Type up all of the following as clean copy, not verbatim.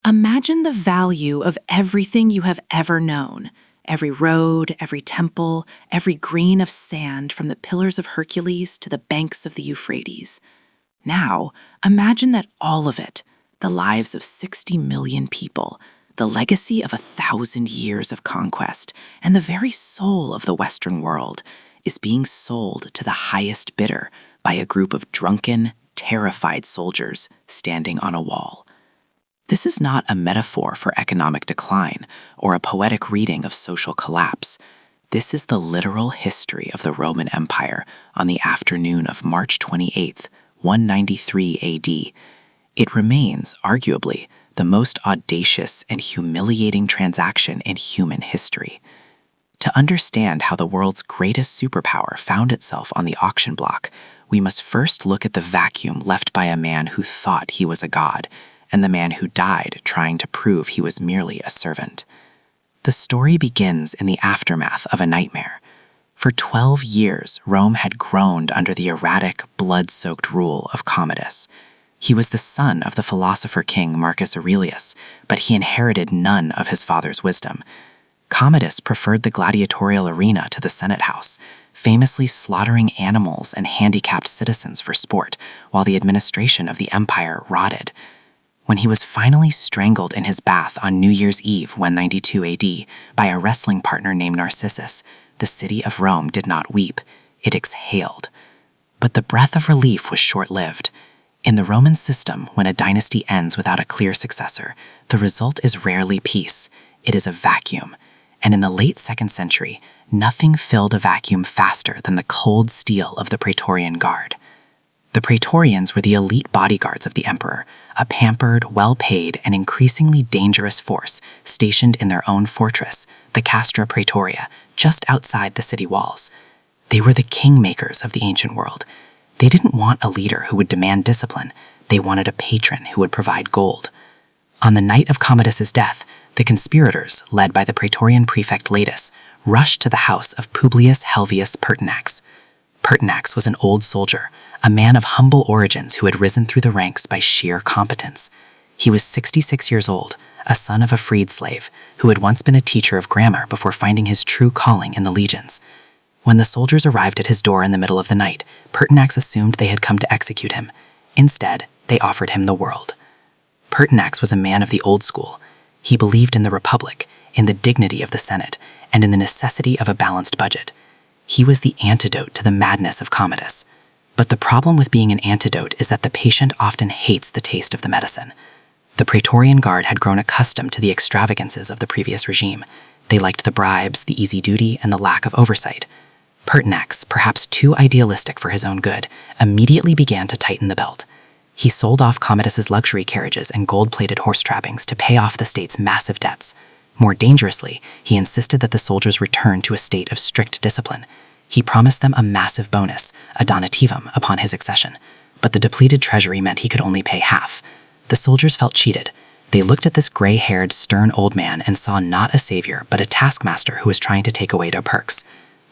Imagine the value of everything you have ever known. Every road, every temple, every grain of sand from the Pillars of Hercules to the banks of the Euphrates. Now, imagine that all of it, the lives of 60 million people, the legacy of 1,000 years of conquest, and the very soul of the Western world, is being sold to the highest bidder by a group of drunken, terrified soldiers standing on a wall. This is not a metaphor for economic decline or a poetic reading of social collapse. This is the literal history of the Roman Empire on the afternoon of March 28th, 193 AD. It remains, arguably, the most audacious and humiliating transaction in human history. To understand how the world's greatest superpower found itself on the auction block, we must first look at the vacuum left by a man who thought he was a god, and the man who died trying to prove he was merely a servant. The story begins in the aftermath of a nightmare. For 12 years, Rome had groaned under the erratic, blood-soaked rule of Commodus. He was the son of the philosopher king Marcus Aurelius, but he inherited none of his father's wisdom. Commodus preferred the gladiatorial arena to the Senate House, famously slaughtering animals and handicapped citizens for sport, while the administration of the empire rotted. When he was finally strangled in his bath on New Year's Eve 192 AD by a wrestling partner named Narcissus, the city of Rome did not weep, it exhaled. But the breath of relief was short-lived. In the Roman system, when a dynasty ends without a clear successor, the result is rarely peace, it is a vacuum. And in the late 2nd century, nothing filled a vacuum faster than the cold steel of the Praetorian Guard. The Praetorians were the elite bodyguards of the emperor, a pampered, well-paid, and increasingly dangerous force stationed in their own fortress, the Castra Praetoria, just outside the city walls. They were the kingmakers of the ancient world. They didn't want a leader who would demand discipline. They wanted a patron who would provide gold. On the night of Commodus's death, the conspirators, led by the Praetorian prefect Latus, rushed to the house of Publius Helvius Pertinax. Pertinax was an old soldier, a man of humble origins who had risen through the ranks by sheer competence. He was 66 years old, a son of a freed slave, who had once been a teacher of grammar before finding his true calling in the legions. When the soldiers arrived at his door in the middle of the night, Pertinax assumed they had come to execute him. Instead, they offered him the world. Pertinax was a man of the old school. He believed in the Republic, in the dignity of the Senate, and in the necessity of a balanced budget. He was the antidote to the madness of Commodus. But the problem with being an antidote is that the patient often hates the taste of the medicine. The Praetorian Guard had grown accustomed to the extravagances of the previous regime. They liked the bribes, the easy duty, and the lack of oversight. Pertinax, perhaps too idealistic for his own good, immediately began to tighten the belt. He sold off Commodus's luxury carriages and gold-plated horse trappings to pay off the state's massive debts. More dangerously, he insisted that the soldiers return to a state of strict discipline. He promised them a massive bonus, a donativum, upon his accession. But the depleted treasury meant he could only pay half. The soldiers felt cheated. They looked at this gray-haired, stern old man and saw not a savior, but a taskmaster who was trying to take away their perks.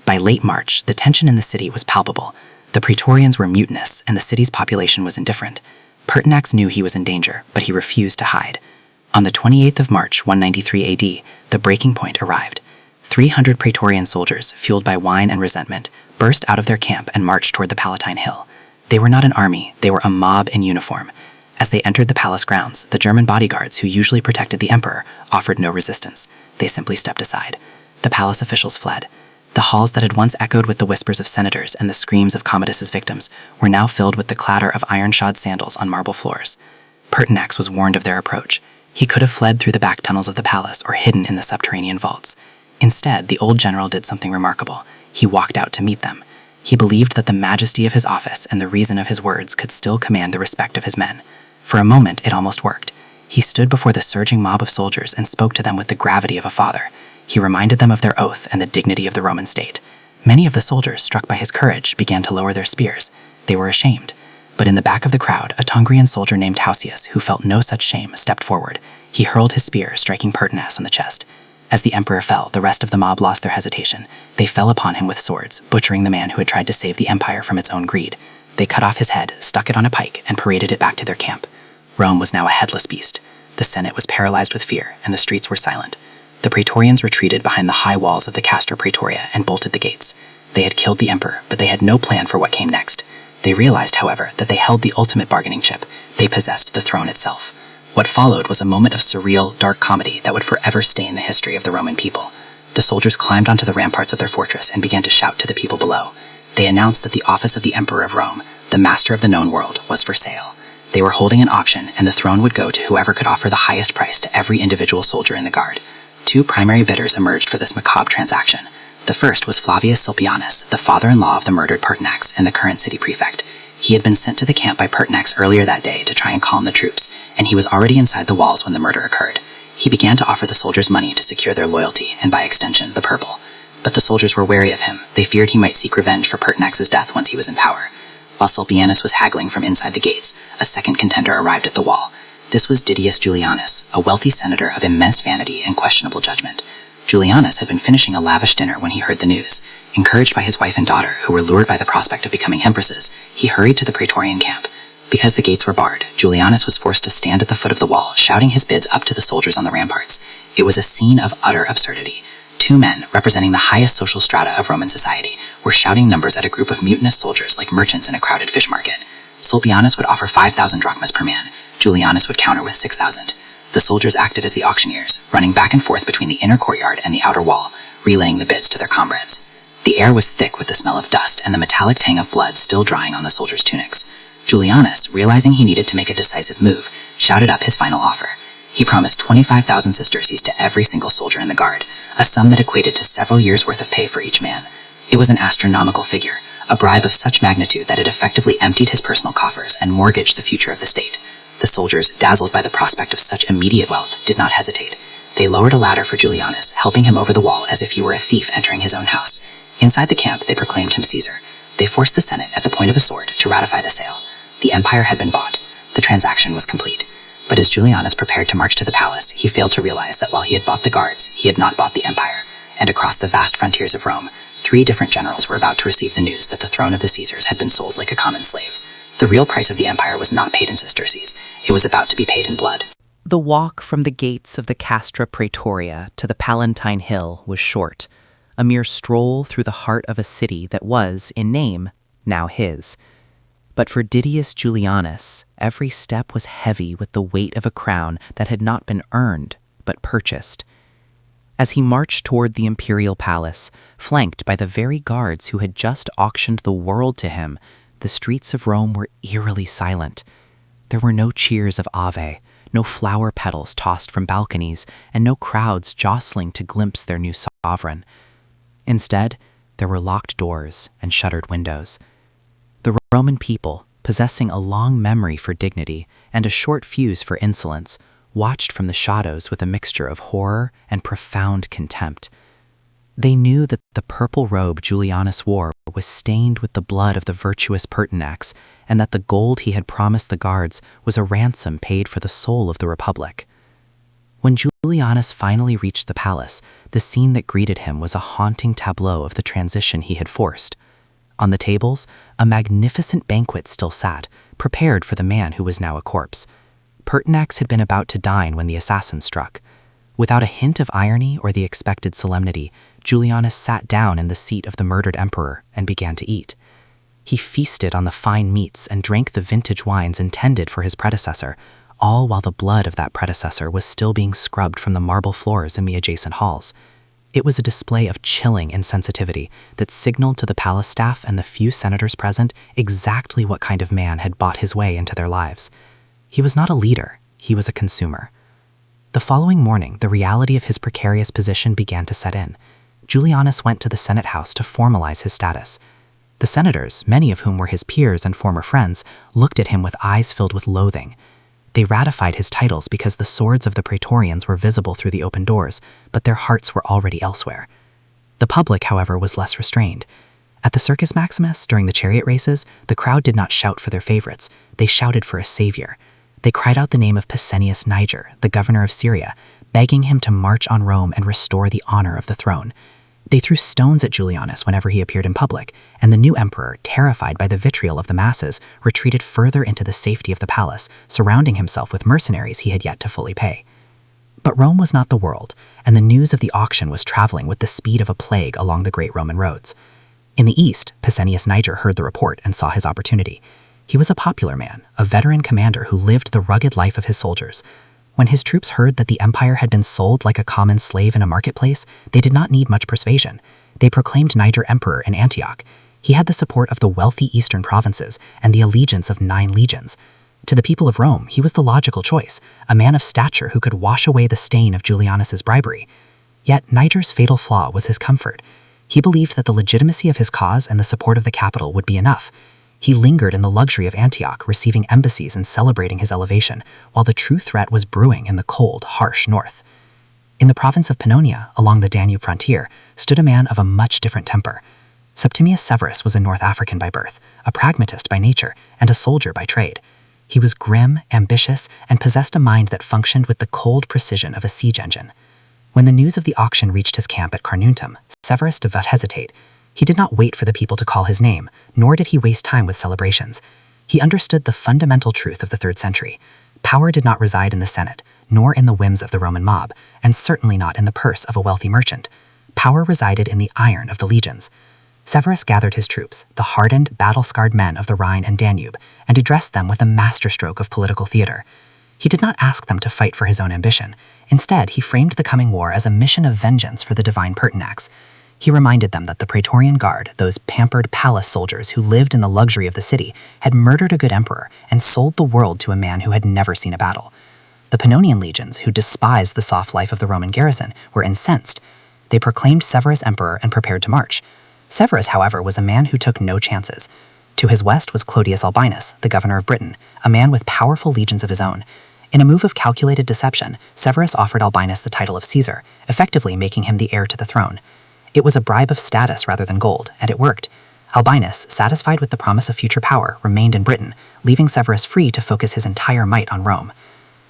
By late March, the tension in the city was palpable. The Praetorians were mutinous, and the city's population was indifferent. Pertinax knew he was in danger, but he refused to hide. On the 28th of March, 193 AD, the breaking point arrived. 300 Praetorian soldiers, fueled by wine and resentment, burst out of their camp and marched toward the Palatine Hill. They were not an army, they were a mob in uniform. As they entered the palace grounds, the German bodyguards, who usually protected the emperor, offered no resistance. They simply stepped aside. The palace officials fled. The halls that had once echoed with the whispers of senators and the screams of Commodus's victims were now filled with the clatter of iron-shod sandals on marble floors. Pertinax was warned of their approach. He could have fled through the back tunnels of the palace or hidden in the subterranean vaults. Instead, the old general did something remarkable. He walked out to meet them. He believed that the majesty of his office and the reason of his words could still command the respect of his men. For a moment, it almost worked. He stood before the surging mob of soldiers and spoke to them with the gravity of a father. He reminded them of their oath and the dignity of the Roman state. Many of the soldiers, struck by his courage, began to lower their spears. They were ashamed. But in the back of the crowd, a Tungrian soldier named Hausius, who felt no such shame, stepped forward. He hurled his spear, striking Pertinax on the chest. As the emperor fell, the rest of the mob lost their hesitation. They fell upon him with swords, butchering the man who had tried to save the empire from its own greed. They cut off his head, stuck it on a pike, and paraded it back to their camp. Rome was now a headless beast. The Senate was paralyzed with fear, and the streets were silent. The Praetorians retreated behind the high walls of the Castra Praetoria and bolted the gates. They had killed the emperor, but they had no plan for what came next. They realized, however, that they held the ultimate bargaining chip. They possessed the throne itself. What followed was a moment of surreal, dark comedy that would forever stain the history of the Roman people. The soldiers climbed onto the ramparts of their fortress and began to shout to the people below. They announced that the office of the Emperor of Rome, the master of the known world, was for sale. They were holding an auction, and the throne would go to whoever could offer the highest price to every individual soldier in the guard. Two primary bidders emerged for this macabre transaction. The first was Flavius Sulpianus, the father-in-law of the murdered Pertinax and the current city prefect. He had been sent to the camp by Pertinax earlier that day to try and calm the troops, and he was already inside the walls when the murder occurred. He began to offer the soldiers money to secure their loyalty, and by extension, the purple. But the soldiers were wary of him. They feared he might seek revenge for Pertinax's death once he was in power. While Sulpianus was haggling from inside the gates, a second contender arrived at the wall. This was Didius Julianus, a wealthy senator of immense vanity and questionable judgment. Julianus had been finishing a lavish dinner when he heard the news. Encouraged by his wife and daughter, who were lured by the prospect of becoming empresses, he hurried to the Praetorian camp. Because the gates were barred, Julianus was forced to stand at the foot of the wall, shouting his bids up to the soldiers on the ramparts. It was a scene of utter absurdity. Two men, representing the highest social strata of Roman society, were shouting numbers at a group of mutinous soldiers like merchants in a crowded fish market. Sulpianus would offer 5,000 drachmas per man. Julianus would counter with 6,000. The soldiers acted as the auctioneers, running back and forth between the inner courtyard and the outer wall, relaying the bids to their comrades. The air was thick with the smell of dust and the metallic tang of blood still drying on the soldiers' tunics. Julianus, realizing he needed to make a decisive move, shouted up his final offer. He promised 25,000 sesterces to every single soldier in the guard, a sum that equated to several years' worth of pay for each man. It was an astronomical figure, a bribe of such magnitude that it effectively emptied his personal coffers and mortgaged the future of the state. The soldiers, dazzled by the prospect of such immediate wealth, did not hesitate. They lowered a ladder for Julianus, helping him over the wall as if he were a thief entering his own house. Inside the camp, they proclaimed him Caesar. They forced the Senate, at the point of a sword, to ratify the sale. The empire had been bought. The transaction was complete. But as Julianus prepared to march to the palace, he failed to realize that while he had bought the guards, he had not bought the empire. And across the vast frontiers of Rome, 3 different generals were about to receive the news that the throne of the Caesars had been sold like a common slave. The real price of the empire was not paid in sesterces. It was about to be paid in blood. The walk from the gates of the Castra Praetoria to the Palatine Hill was short, a mere stroll through the heart of a city that was, in name, now his. But for Didius Julianus, every step was heavy with the weight of a crown that had not been earned, but purchased. As he marched toward the imperial palace, flanked by the very guards who had just auctioned the world to him, the streets of Rome were eerily silent. There were no cheers of Ave, no flower petals tossed from balconies, and no crowds jostling to glimpse their new sovereign. Instead, there were locked doors and shuttered windows. The Roman people, possessing a long memory for dignity and a short fuse for insolence, watched from the shadows with a mixture of horror and profound contempt. They knew that the purple robe Julianus wore was stained with the blood of the virtuous Pertinax, and that the gold he had promised the guards was a ransom paid for the soul of the Republic. When Julianus finally reached the palace, the scene that greeted him was a haunting tableau of the transition he had forced. On the tables, a magnificent banquet still sat, prepared for the man who was now a corpse. Pertinax had been about to dine when the assassin struck. Without a hint of irony or the expected solemnity, Julianus sat down in the seat of the murdered emperor and began to eat. He feasted on the fine meats and drank the vintage wines intended for his predecessor, all while the blood of that predecessor was still being scrubbed from the marble floors in the adjacent halls. It was a display of chilling insensitivity that signaled to the palace staff and the few senators present exactly what kind of man had bought his way into their lives. He was not a leader, he was a consumer. The following morning, the reality of his precarious position began to set in. Julianus went to the Senate House to formalize his status. The senators, many of whom were his peers and former friends, looked at him with eyes filled with loathing. They ratified his titles because the swords of the Praetorians were visible through the open doors, but their hearts were already elsewhere. The public, however, was less restrained. At the Circus Maximus, during the chariot races, the crowd did not shout for their favorites. They shouted for a savior. They cried out the name of Pescennius Niger, the governor of Syria, begging him to march on Rome and restore the honor of the throne. They threw stones at Julianus whenever he appeared in public, and the new emperor, terrified by the vitriol of the masses, retreated further into the safety of the palace, surrounding himself with mercenaries he had yet to fully pay. But Rome was not the world, and the news of the auction was traveling with the speed of a plague along the great Roman roads. In the east, Pescennius Niger heard the report and saw his opportunity. He was a popular man, a veteran commander who lived the rugged life of his soldiers. When his troops heard that the empire had been sold like a common slave in a marketplace, they did not need much persuasion. They proclaimed Niger emperor in Antioch. He had the support of the wealthy eastern provinces and the allegiance of 9 legions. To the people of Rome, he was the logical choice, a man of stature who could wash away the stain of Julianus's bribery. Yet Niger's fatal flaw was his comfort. He believed that the legitimacy of his cause and the support of the capital would be enough. He lingered in the luxury of Antioch, receiving embassies and celebrating his elevation, while the true threat was brewing in the cold, harsh north. In the province of Pannonia, along the Danube frontier, stood a man of a much different temper. Septimius Severus was a North African by birth, a pragmatist by nature, and a soldier by trade. He was grim, ambitious, and possessed a mind that functioned with the cold precision of a siege engine. When the news of the auction reached his camp at Carnuntum, Severus did not hesitate. He did not wait for the people to call his name, nor did he waste time with celebrations. He understood the fundamental truth of the 3rd century. Power did not reside in the Senate, nor in the whims of the Roman mob, and certainly not in the purse of a wealthy merchant. Power resided in the iron of the legions. Severus gathered his troops, the hardened, battle-scarred men of the Rhine and Danube, and addressed them with a masterstroke of political theater. He did not ask them to fight for his own ambition. Instead, he framed the coming war as a mission of vengeance for the divine Pertinax. He reminded them that the Praetorian Guard, those pampered palace soldiers who lived in the luxury of the city, had murdered a good emperor and sold the world to a man who had never seen a battle. The Pannonian legions, who despised the soft life of the Roman garrison, were incensed. They proclaimed Severus emperor and prepared to march. Severus, however, was a man who took no chances. To his west was Clodius Albinus, the governor of Britain, a man with powerful legions of his own. In a move of calculated deception, Severus offered Albinus the title of Caesar, effectively making him the heir to the throne. It was a bribe of status rather than gold, and it worked. Albinus, satisfied with the promise of future power, remained in Britain, leaving Severus free to focus his entire might on Rome.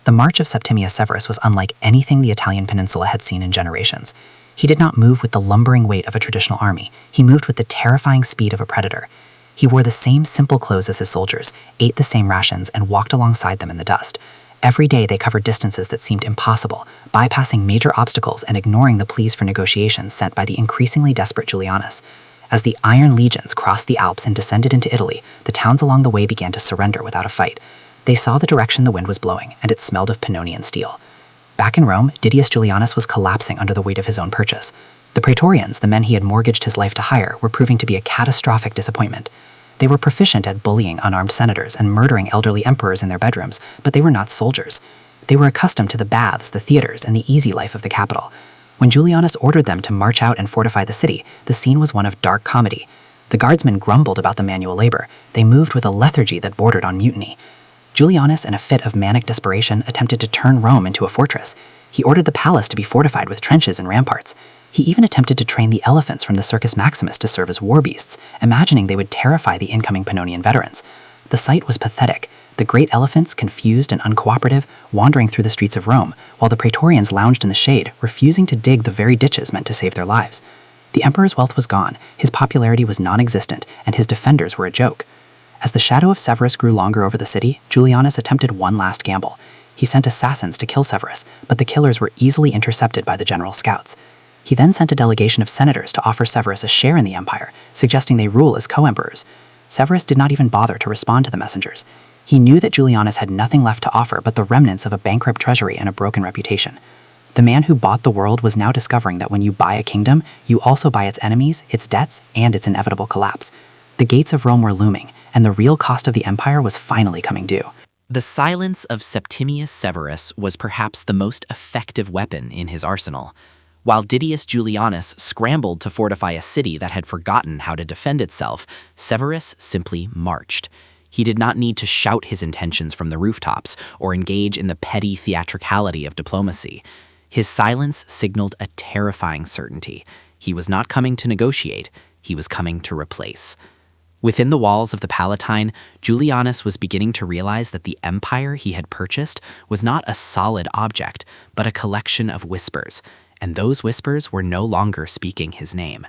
The march of Septimius Severus was unlike anything the Italian peninsula had seen in generations. He did not move with the lumbering weight of a traditional army. He moved with the terrifying speed of a predator. He wore the same simple clothes as his soldiers, ate the same rations, and walked alongside them in the dust. Every day they covered distances that seemed impossible, bypassing major obstacles and ignoring the pleas for negotiations sent by the increasingly desperate Julianus. As the Iron Legions crossed the Alps and descended into Italy, the towns along the way began to surrender without a fight. They saw the direction the wind was blowing, and it smelled of Pannonian steel. Back in Rome, Didius Julianus was collapsing under the weight of his own purchase. The Praetorians, the men he had mortgaged his life to hire, were proving to be a catastrophic disappointment. They were proficient at bullying unarmed senators and murdering elderly emperors in their bedrooms, but they were not soldiers. They were accustomed to the baths, the theaters, and the easy life of the capital. When Julianus ordered them to march out and fortify the city, the scene was one of dark comedy. The guardsmen grumbled about the manual labor. They moved with a lethargy that bordered on mutiny. Julianus, in a fit of manic desperation, attempted to turn Rome into a fortress. He ordered the palace to be fortified with trenches and ramparts. He even attempted to train the elephants from the Circus Maximus to serve as war beasts, imagining they would terrify the incoming Pannonian veterans. The sight was pathetic. The great elephants, confused and uncooperative, wandering through the streets of Rome, while the Praetorians lounged in the shade, refusing to dig the very ditches meant to save their lives. The emperor's wealth was gone, his popularity was non-existent, and his defenders were a joke. As the shadow of Severus grew longer over the city, Julianus attempted one last gamble. He sent assassins to kill Severus, but the killers were easily intercepted by the general scouts. He then sent a delegation of senators to offer Severus a share in the empire, suggesting they rule as co-emperors. Severus did not even bother to respond to the messengers. He knew that Julianus had nothing left to offer but the remnants of a bankrupt treasury and a broken reputation. The man who bought the world was now discovering that when you buy a kingdom, you also buy its enemies, its debts, and its inevitable collapse. The gates of Rome were looming, and the real cost of the empire was finally coming due. The silence of Septimius Severus was perhaps the most effective weapon in his arsenal. While Didius Julianus scrambled to fortify a city that had forgotten how to defend itself, Severus simply marched. He did not need to shout his intentions from the rooftops or engage in the petty theatricality of diplomacy. His silence signaled a terrifying certainty. He was not coming to negotiate, he was coming to replace. Within the walls of the Palatine, Julianus was beginning to realize that the empire he had purchased was not a solid object, but a collection of whispers. and those whispers were no longer speaking his name.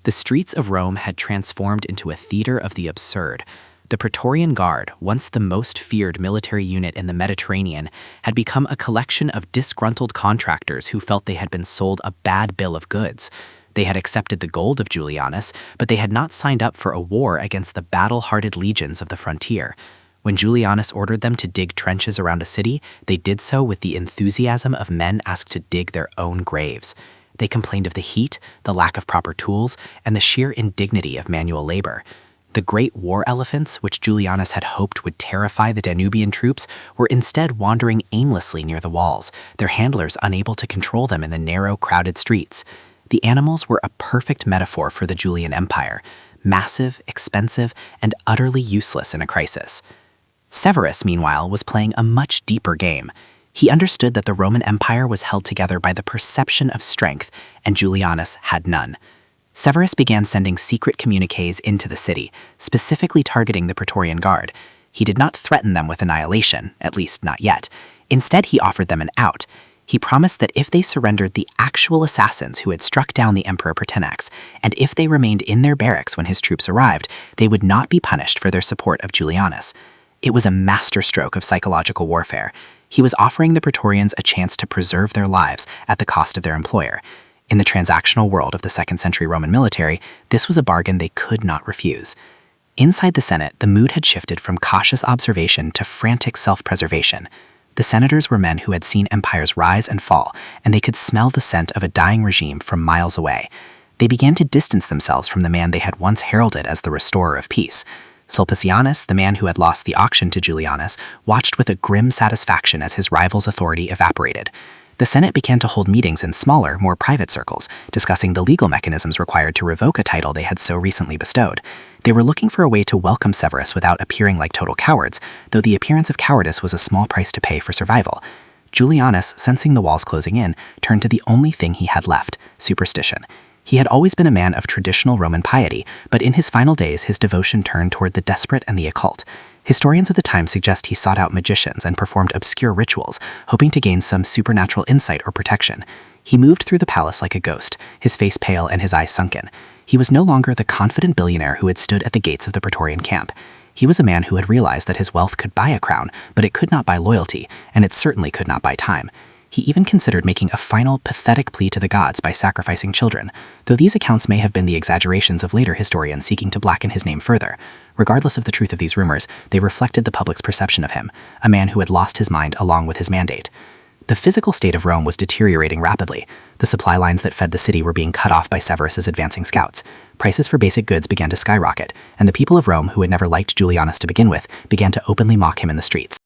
The streets of Rome had transformed into a theater of the absurd. The Praetorian Guard, once the most feared military unit in the Mediterranean, had become a collection of disgruntled contractors who felt they had been sold a bad bill of goods. They had accepted the gold of Julianus, but they had not signed up for a war against the battle-hardened legions of the frontier. When Julianus ordered them to dig trenches around a city, they did so with the enthusiasm of men asked to dig their own graves. They complained of the heat, the lack of proper tools, and the sheer indignity of manual labor. The great war elephants, which Julianus had hoped would terrify the Danubian troops, were instead wandering aimlessly near the walls, their handlers unable to control them in the narrow, crowded streets. The animals were a perfect metaphor for the Julian Empire, massive, expensive, and utterly useless in a crisis. Severus, meanwhile, was playing a much deeper game. He understood that the Roman Empire was held together by the perception of strength, and Julianus had none. Severus began sending secret communiques into the city, specifically targeting the Praetorian Guard. He did not threaten them with annihilation, at least not yet. Instead, he offered them an out. He promised that if they surrendered the actual assassins who had struck down the Emperor Pertinax, and if they remained in their barracks when his troops arrived, they would not be punished for their support of Julianus. It was a masterstroke of psychological warfare. He was offering the Praetorians a chance to preserve their lives at the cost of their employer. In the transactional world of the 2nd century Roman military, this was a bargain they could not refuse. Inside the Senate, the mood had shifted from cautious observation to frantic self-preservation. The senators were men who had seen empires rise and fall, and they could smell the scent of a dying regime from miles away. They began to distance themselves from the man they had once heralded as the restorer of peace. Sulpicianus, the man who had lost the auction to Julianus, watched with a grim satisfaction as his rival's authority evaporated. The Senate began to hold meetings in smaller, more private circles, discussing the legal mechanisms required to revoke a title they had so recently bestowed. They were looking for a way to welcome Severus without appearing like total cowards, though the appearance of cowardice was a small price to pay for survival. Julianus, sensing the walls closing in, turned to the only thing he had left, superstition. He had always been a man of traditional Roman piety, but in his final days his devotion turned toward the desperate and the occult. Historians of the time suggest he sought out magicians and performed obscure rituals, hoping to gain some supernatural insight or protection. He moved through the palace like a ghost, his face pale and his eyes sunken. He was no longer the confident billionaire who had stood at the gates of the Praetorian camp. He was a man who had realized that his wealth could buy a crown, but it could not buy loyalty, and it certainly could not buy time. He even considered making a final, pathetic plea to the gods by sacrificing children, though these accounts may have been the exaggerations of later historians seeking to blacken his name further. Regardless of the truth of these rumors, they reflected the public's perception of him, a man who had lost his mind along with his mandate. The physical state of Rome was deteriorating rapidly. The supply lines that fed the city were being cut off by Severus's advancing scouts. Prices for basic goods began to skyrocket, and the people of Rome, who had never liked Julianus to begin with, began to openly mock him in the streets.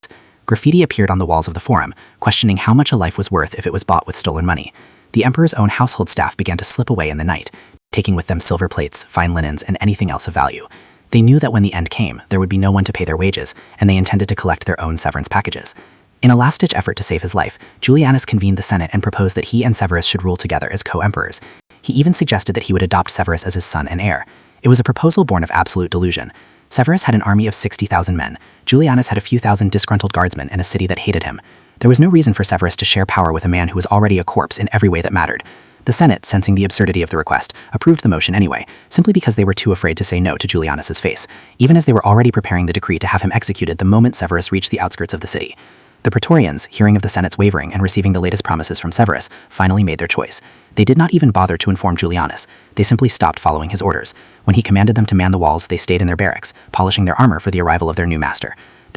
Graffiti appeared on the walls of the forum, questioning how much a life was worth if it was bought with stolen money. The emperor's own household staff began to slip away in the night, taking with them silver plates, fine linens, and anything else of value. They knew that when the end came, there would be no one to pay their wages, and they intended to collect their own severance packages. In a last-ditch effort to save his life, Julianus convened the Senate and proposed that he and Severus should rule together as co-emperors. He even suggested that he would adopt Severus as his son and heir. It was a proposal born of absolute delusion. Severus had an army of 60,000 men. Julianus had a few thousand disgruntled guardsmen and a city that hated him. There was no reason for Severus to share power with a man who was already a corpse in every way that mattered. The Senate, sensing the absurdity of the request, approved the motion anyway, simply because they were too afraid to say no to Julianus's face, even as they were already preparing the decree to have him executed the moment Severus reached the outskirts of the city. The Praetorians, hearing of the Senate's wavering and receiving the latest promises from Severus, finally made their choice. They did not even bother to inform Julianus. They simply stopped following his orders. When he commanded them to man the walls, they stayed in their barracks, polishing their armor for the arrival of their new master.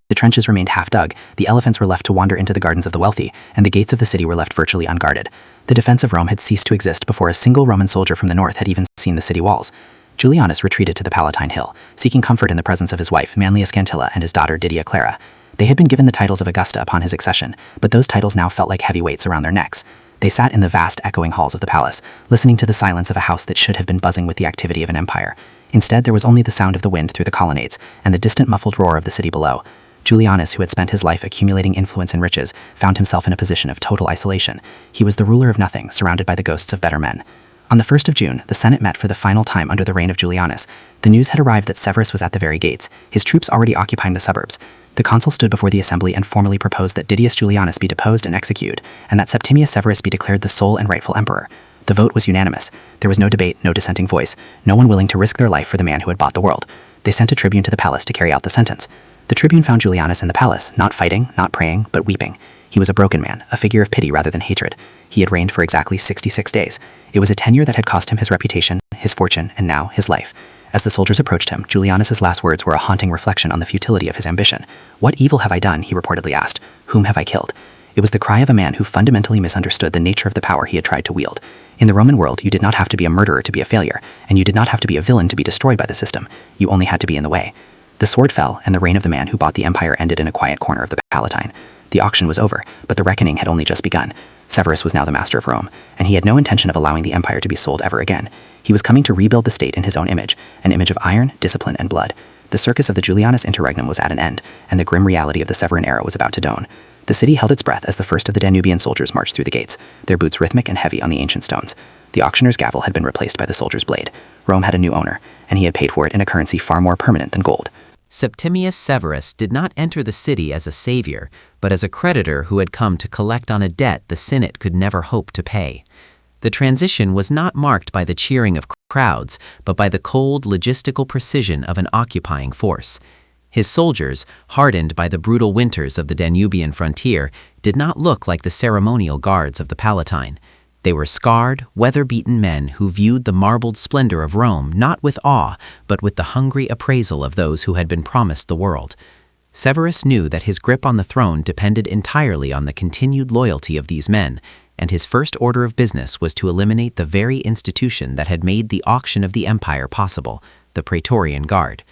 The trenches remained half dug, the elephants were left to wander into the gardens of the wealthy, and the gates of the city were left virtually unguarded. The defense of Rome had ceased to exist before a single Roman soldier from the north had even seen the city walls. Julianus retreated to the Palatine Hill, seeking comfort in the presence of his wife, Manlius Scantilla, and his daughter, Didia Clara. They had been given the titles of Augusta upon his accession, but those titles now felt like heavy weights around their necks. They sat in the vast, echoing halls of the palace, listening to the silence of a house that should have been buzzing with the activity of an empire. Instead, there was only the sound of the wind through the colonnades, and the distant muffled roar of the city below. Julianus, who had spent his life accumulating influence and riches, found himself in a position of total isolation. He was the ruler of nothing, surrounded by the ghosts of better men. On the 1st of June, the Senate met for the final time under the reign of Julianus. The news had arrived that Severus was at the very gates, his troops already occupying the suburbs. The consul stood before the assembly and formally proposed that Didius Julianus be deposed and executed, and that Septimius Severus be declared the sole and rightful emperor. The vote was unanimous. There was no debate, no dissenting voice, no one willing to risk their life for the man who had bought the world. They sent a tribune to the palace to carry out the sentence. The tribune found Julianus in the palace, not fighting, not praying, but weeping. He was a broken man, a figure of pity rather than hatred. He had reigned for exactly 66 days. It was a tenure that had cost him his reputation, his fortune, and now his life. As the soldiers approached him, Julianus's last words were a haunting reflection on the futility of his ambition. "What evil have I done?" he reportedly asked. "Whom have I killed?" It was the cry of a man who fundamentally misunderstood the nature of the power he had tried to wield. In the Roman world, you did not have to be a murderer to be a failure, and you did not have to be a villain to be destroyed by the system. You only had to be in the way. The sword fell, and the reign of the man who bought the empire ended in a quiet corner of the Palatine. The auction was over, but the reckoning had only just begun. Severus was now the master of Rome, and he had no intention of allowing the empire to be sold ever again. He was coming to rebuild the state in his own image, an image of iron, discipline, and blood. The circus of the Julianus interregnum was at an end, and the grim reality of the Severan era was about to dawn. The city held its breath as the first of the Danubian soldiers marched through the gates, their boots rhythmic and heavy on the ancient stones. The auctioneer's gavel had been replaced by the soldier's blade. Rome had a new owner, and he had paid for it in a currency far more permanent than gold. Septimius Severus did not enter the city as a savior, but as a creditor who had come to collect on a debt the Senate could never hope to pay. The transition was not marked by the cheering of crowds, but by the cold logistical precision of an occupying force. His soldiers, hardened by the brutal winters of the Danubian frontier, did not look like the ceremonial guards of the Palatine. They were scarred, weather-beaten men who viewed the marbled splendor of Rome not with awe, but with the hungry appraisal of those who had been promised the world. Severus knew that his grip on the throne depended entirely on the continued loyalty of these men, and his first order of business was to eliminate the very institution that had made the auction of the empire possible, the Praetorian Guard.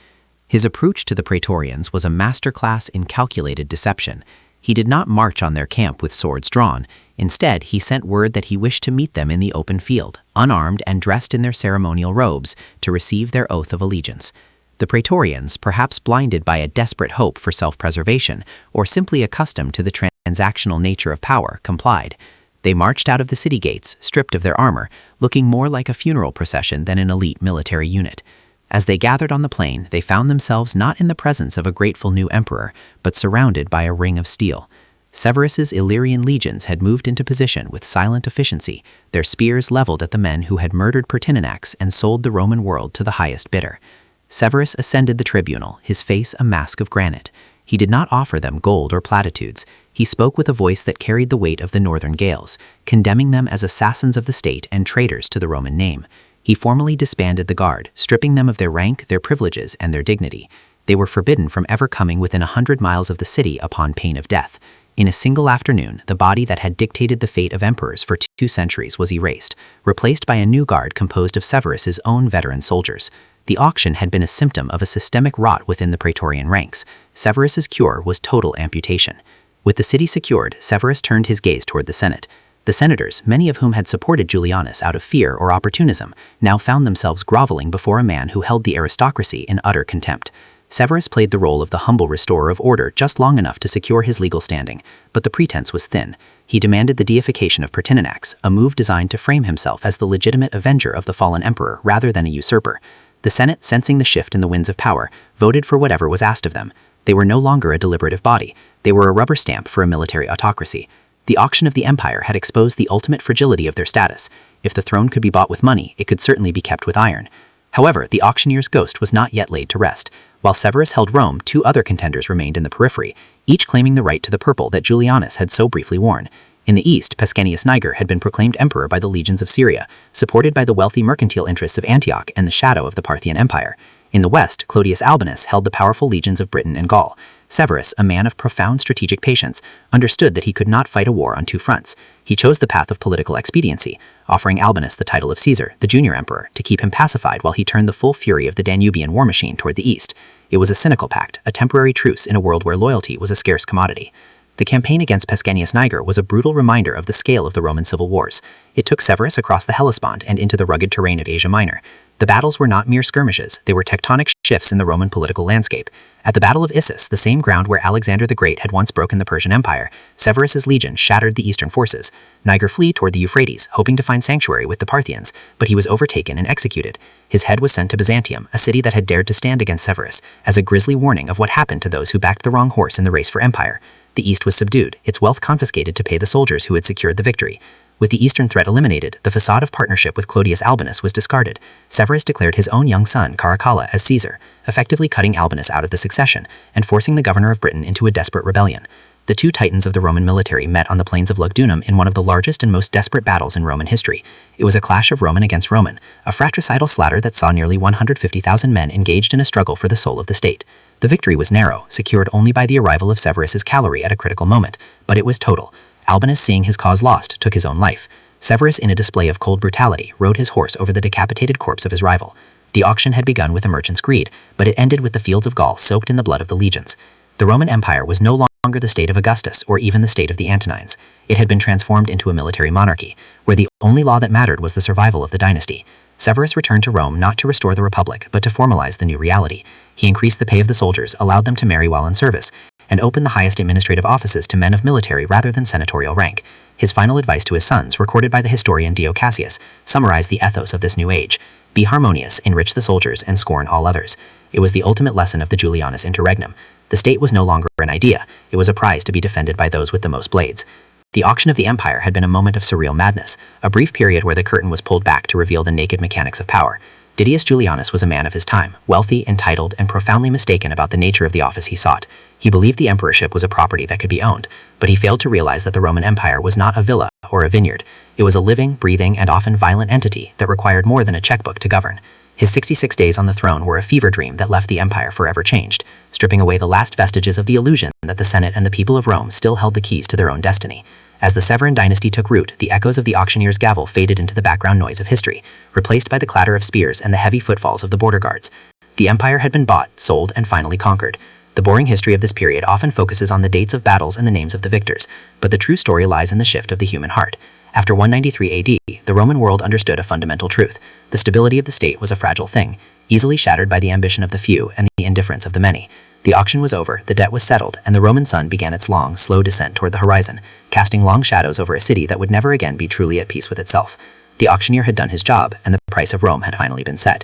His approach to the Praetorians was a masterclass in calculated deception. He did not march on their camp with swords drawn. Instead, he sent word that he wished to meet them in the open field, unarmed and dressed in their ceremonial robes, to receive their oath of allegiance. The Praetorians, perhaps blinded by a desperate hope for self-preservation, or simply accustomed to the transactional nature of power, complied. They marched out of the city gates, stripped of their armor, looking more like a funeral procession than an elite military unit. As they gathered on the plain, they found themselves not in the presence of a grateful new emperor, but surrounded by a ring of steel. Severus's Illyrian legions had moved into position with silent efficiency, their spears leveled at the men who had murdered Pertinax and sold the Roman world to the highest bidder. Severus ascended the tribunal, his face a mask of granite. He did not offer them gold or platitudes. He spoke with a voice that carried the weight of the northern Gales, condemning them as assassins of the state and traitors to the Roman name. He formally disbanded the guard, stripping them of their rank, their privileges, and their dignity. They were forbidden from ever coming within 100 miles of the city upon pain of death. In a single afternoon, the body that had dictated the fate of emperors for 2 centuries was erased, replaced by a new guard composed of Severus's own veteran soldiers. The auction had been a symptom of a systemic rot within the Praetorian ranks. Severus's cure was total amputation. With the city secured, Severus turned his gaze toward the Senate. The senators, many of whom had supported Julianus out of fear or opportunism, now found themselves groveling before a man who held the aristocracy in utter contempt. Severus played the role of the humble restorer of order just long enough to secure his legal standing, but the pretense was thin. He demanded the deification of Pertinax, a move designed to frame himself as the legitimate avenger of the fallen emperor rather than a usurper. The Senate, sensing the shift in the winds of power, voted for whatever was asked of them. They were no longer a deliberative body. They were a rubber stamp for a military autocracy. The auction of the empire had exposed the ultimate fragility of their status. If the throne could be bought with money, it could certainly be kept with iron. However, the auctioneer's ghost was not yet laid to rest. While Severus held Rome, 2 other contenders remained in the periphery, each claiming the right to the purple that Julianus had so briefly worn. In the east, Pescennius Niger had been proclaimed emperor by the legions of Syria, supported by the wealthy mercantile interests of Antioch and the shadow of the Parthian Empire. In the west, Clodius Albinus held the powerful legions of Britain and Gaul. Severus, a man of profound strategic patience, understood that he could not fight a war on 2 fronts. He chose the path of political expediency, offering Albinus the title of Caesar, the junior emperor, to keep him pacified while he turned the full fury of the Danubian war machine toward the east. It was a cynical pact, a temporary truce in a world where loyalty was a scarce commodity. The campaign against Pescennius Niger was a brutal reminder of the scale of the Roman civil wars. It took Severus across the Hellespont and into the rugged terrain of Asia Minor. The battles were not mere skirmishes, they were tectonic shifts in the Roman political landscape. At the Battle of Issus, the same ground where Alexander the Great had once broken the Persian Empire, Severus's legion shattered the eastern forces. Niger fled toward the Euphrates, hoping to find sanctuary with the Parthians, but he was overtaken and executed. His head was sent to Byzantium, a city that had dared to stand against Severus, as a grisly warning of what happened to those who backed the wrong horse in the race for empire. The east was subdued, its wealth confiscated to pay the soldiers who had secured the victory. With the eastern threat eliminated, the facade of partnership with Clodius Albinus was discarded. Severus declared his own young son, Caracalla, as Caesar, effectively cutting Albinus out of the succession and forcing the governor of Britain into a desperate rebellion. The two titans of the Roman military met on the plains of Lugdunum in one of the largest and most desperate battles in Roman history. It was a clash of Roman against Roman, a fratricidal slaughter that saw nearly 150,000 men engaged in a struggle for the soul of the state. The victory was narrow, secured only by the arrival of Severus's cavalry at a critical moment, but it was total. Albinus, seeing his cause lost, took his own life. Severus, in a display of cold brutality, rode his horse over the decapitated corpse of his rival. The auction had begun with a merchant's greed, but it ended with the fields of Gaul soaked in the blood of the legions. The Roman Empire was no longer the state of Augustus or even the state of the Antonines. It had been transformed into a military monarchy, where the only law that mattered was the survival of the dynasty. Severus returned to Rome not to restore the Republic, but to formalize the new reality. He increased the pay of the soldiers, allowed them to marry while in service, and opened the highest administrative offices to men of military rather than senatorial rank. His final advice to his sons, recorded by the historian Dio Cassius, summarized the ethos of this new age. Be harmonious, enrich the soldiers, and scorn all others. It was the ultimate lesson of the Julianus interregnum. The state was no longer an idea, it was a prize to be defended by those with the most blades. The auction of the empire had been a moment of surreal madness, a brief period where the curtain was pulled back to reveal the naked mechanics of power. Didius Julianus was a man of his time, wealthy, entitled, and profoundly mistaken about the nature of the office he sought. He believed the emperorship was a property that could be owned, but he failed to realize that the Roman Empire was not a villa or a vineyard. It was a living, breathing, and often violent entity that required more than a checkbook to govern. His 66 days on the throne were a fever dream that left the empire forever changed, stripping away the last vestiges of the illusion that the Senate and the people of Rome still held the keys to their own destiny. As the Severan dynasty took root, the echoes of the auctioneer's gavel faded into the background noise of history, replaced by the clatter of spears and the heavy footfalls of the border guards. The empire had been bought, sold, and finally conquered. The boring history of this period often focuses on the dates of battles and the names of the victors, but the true story lies in the shift of the human heart. After 193 AD, the Roman world understood a fundamental truth. The stability of the state was a fragile thing, easily shattered by the ambition of the few and the indifference of the many. The auction was over, the debt was settled, and the Roman sun began its long, slow descent toward the horizon, casting long shadows over a city that would never again be truly at peace with itself. The auctioneer had done his job, and the price of Rome had finally been set.